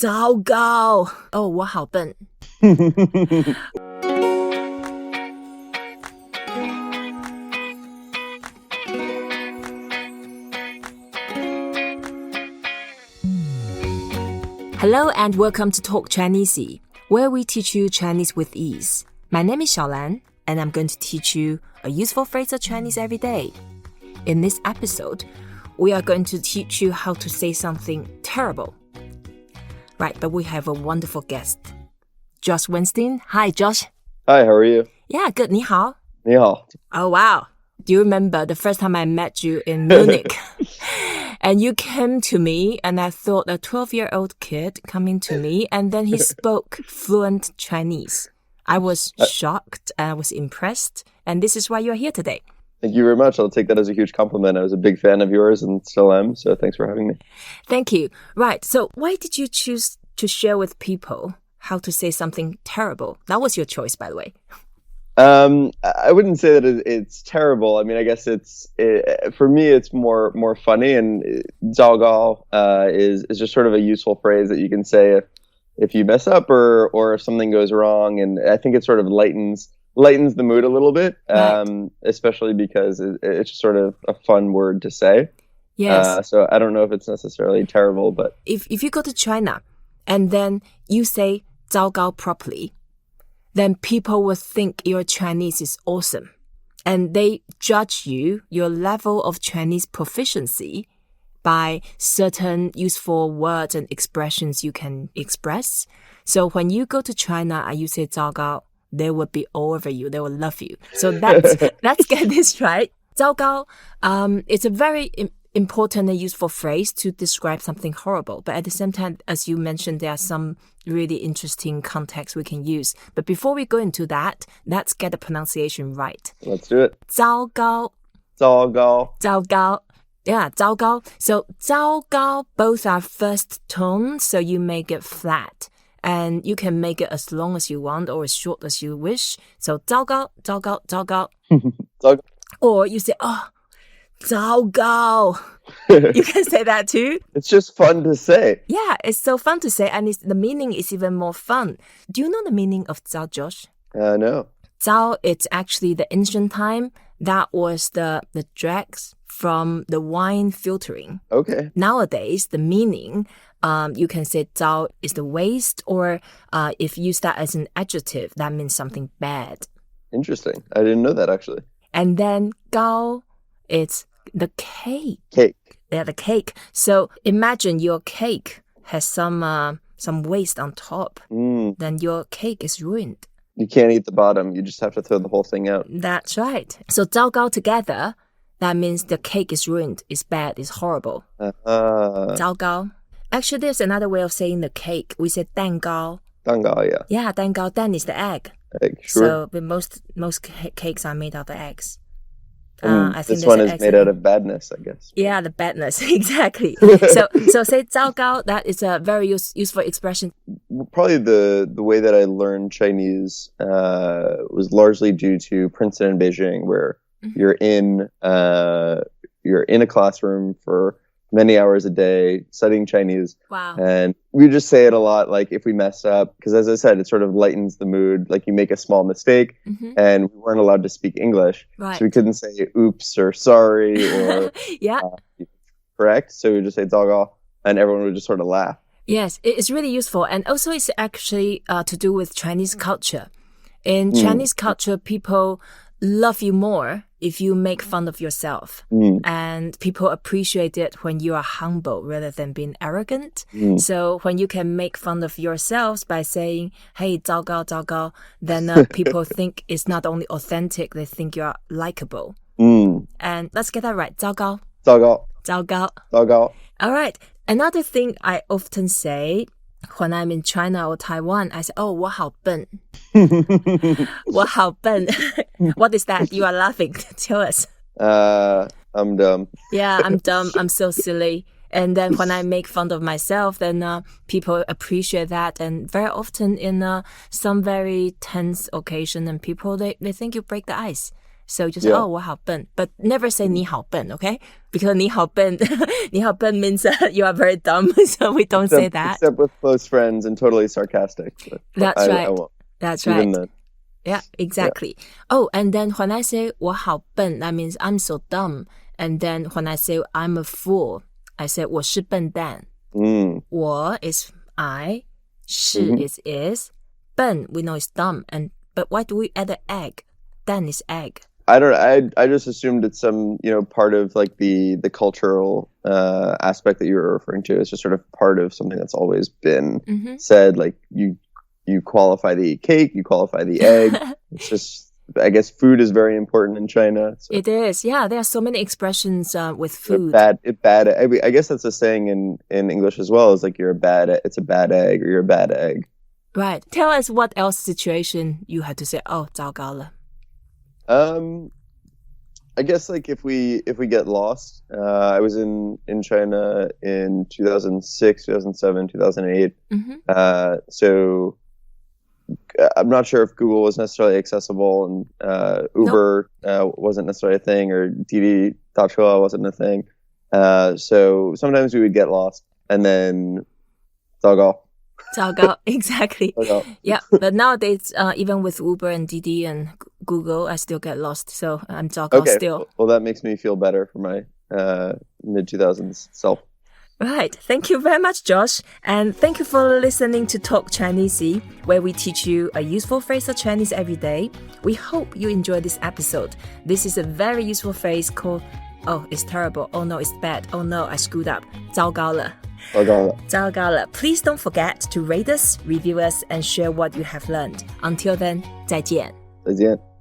zāo gāo. 哦，我好笨。Hello and welcome to Talk Chineasy, where we teach you Chinese with ease. My name is ShaoLan, and I'm going to teach you a useful phrase of Chinese every day. In this episode, we are going to teach you how to say something terrible. Right, but we have a wonderful guest. Josh Weinstein. Hi, Josh. Hi, how are you? Yeah, good. 你好. 你好. Oh, wow. Do you remember the first time I met you in Munich? And you came to me, and I thought a 12-year-old kid coming to me, and then he spoke fluent Chinese. I was shocked, and I was impressed, and this is why you're here today. Thank you very much. I'll take that as a huge compliment. I was a big fan of yours and still am, so thanks for having me. Thank you. Right, so why did you choose to share with people how to say something terrible? That was your choice, by the way. I wouldn't say that it's terrible. I mean, I guess for me, it's more funny, and zāo gāo is just sort of a useful phrase that you can say if you mess up or if something goes wrong, and I think it sort of lightens the mood a little bit, right. Especially because it's just sort of a fun word to say. Yes. So I don't know if it's necessarily terrible, but if you go to China and then you say zāo gāo properly, then people will think your Chinese is awesome. And they judge your level of Chinese proficiency by certain useful words and expressions you can express. So when you go to China and you say zāo gāo, they will be all over you. They will love you. So let's get this right. Zāo gāo, it's a very important and useful phrase to describe something horrible. But at the same time, as you mentioned, there are some really interesting contexts we can use. But before we go into that, let's get the pronunciation right. Let's do it. Zāo gāo. Zāo gāo. Zāo gāo. Yeah, zāo gāo. So zāo gāo, both are first tone, so you make it flat. And you can make it as long as you want or as short as you wish. So zāo gāo, zāo gāo, zāo gāo. Zāo gāo. Or you say, zāo gāo. You can say that too. It's just fun to say. Yeah, it's so fun to say, and the meaning is even more fun. Do you know the meaning of zāo, Josh? No. Zāo, it's actually the ancient time. That was the dregs from the wine filtering. Okay. Nowadays, the meaning, you can say zāo is the waste, or if you use that as an adjective, that means something bad. Interesting. I didn't know that, actually. And then gāo, it's the cake. Cake. Yeah, the cake. So imagine your cake has some waste on top. Then your cake is ruined. You can't eat the bottom. You just have to throw the whole thing out. That's right. So zāo gāo together, that means the cake is ruined, it's bad, it's horrible. Zāo gāo. Actually, there's another way of saying the cake. We say 蛋糕. 蛋糕, yeah. Yeah, 蛋糕. 蛋 is the egg. Egg, sure. So most cakes are made out of eggs. I think this one is made out of badness, I guess. Yeah, the badness, exactly. So say 糟糕, that is a very useful expression. Probably the way that I learned Chinese was largely due to Princeton and Beijing, where you're in a classroom for many hours a day studying Chinese. Wow. And we just say it a lot, like if we mess up, because as I said, it sort of lightens the mood. Like you make a small mistake, and we weren't allowed to speak English. Right. So we couldn't say oops or sorry or yeah. Correct. So we would just say zāo gāo, and everyone would just sort of laugh. Yes, it's really useful. And also it's actually to do with Chinese culture. In Chinese culture, people love you more if you make fun of yourself. And people appreciate it when you are humble rather than being arrogant. So when you can make fun of yourselves by saying, hey, zāo gāo, zāo gāo, then people think it's not only authentic, they think you are likable. And let's get that right. Zāo gāo. Zāo gāo. Zāo gāo. Zāo gāo. All right. Another thing I often say when I'm in China or Taiwan, I say, 我好笨. 我好笨. What is that? You are laughing. Tell us. I'm dumb. Yeah, I'm dumb. I'm so silly. And then when I make fun of myself, then people appreciate that. And very often in some very tense occasion, and people, they think you break the ice. So just say, 我好笨, but never say 你好笨, okay? Because 你好笨means you are very dumb, so we don't say that. Except with close friends and totally sarcastic. That's right. I won't. That's Even right. then. Yeah, exactly. Yeah. Oh, and then when I say 我好笨, that means I'm so dumb. And then when I say I'm a fool, I say 我是笨蛋. 我 is I, 是 is, 笨 we know is dumb. But why do we add an egg? 蛋 is egg. I don't know. I just assumed it's some, part of like the cultural aspect that you were referring to. It's just sort of part of something that's always been said. Like you qualify the cake, you qualify the egg. It's just, I guess food is very important in China. So. It is. Yeah, there are so many expressions with food. Bad. I guess that's a saying in English as well. Is like it's a bad egg or you're a bad egg. Right. Tell us what else situation you had to say, 糟糕了. I guess like if we get lost, I was in China in 2006, 2007, 2008. So I'm not sure if Google was necessarily accessible and Uber wasn't necessarily a thing, or Didi Dachuo wasn't a thing. So sometimes we would get lost and then zāo gāo. Zāo gāo, exactly. Zāo gāo. Yeah, but nowadays, even with Uber and Didi and Google, I still get lost. So I'm zāo gāo still. Well, that makes me feel better for my mid-2000s self. Right. Thank you very much, Josh. And thank you for listening to Talk Chineasy, where we teach you a useful phrase of Chinese every day. We hope you enjoyed this episode. This is a very useful phrase called, oh, it's terrible. Oh, no, it's bad. Oh, no, I screwed up. 糟糕了. 糟糕了. Please don't forget to rate us, review us, and share what you have learned. Until then, 再见. 再见.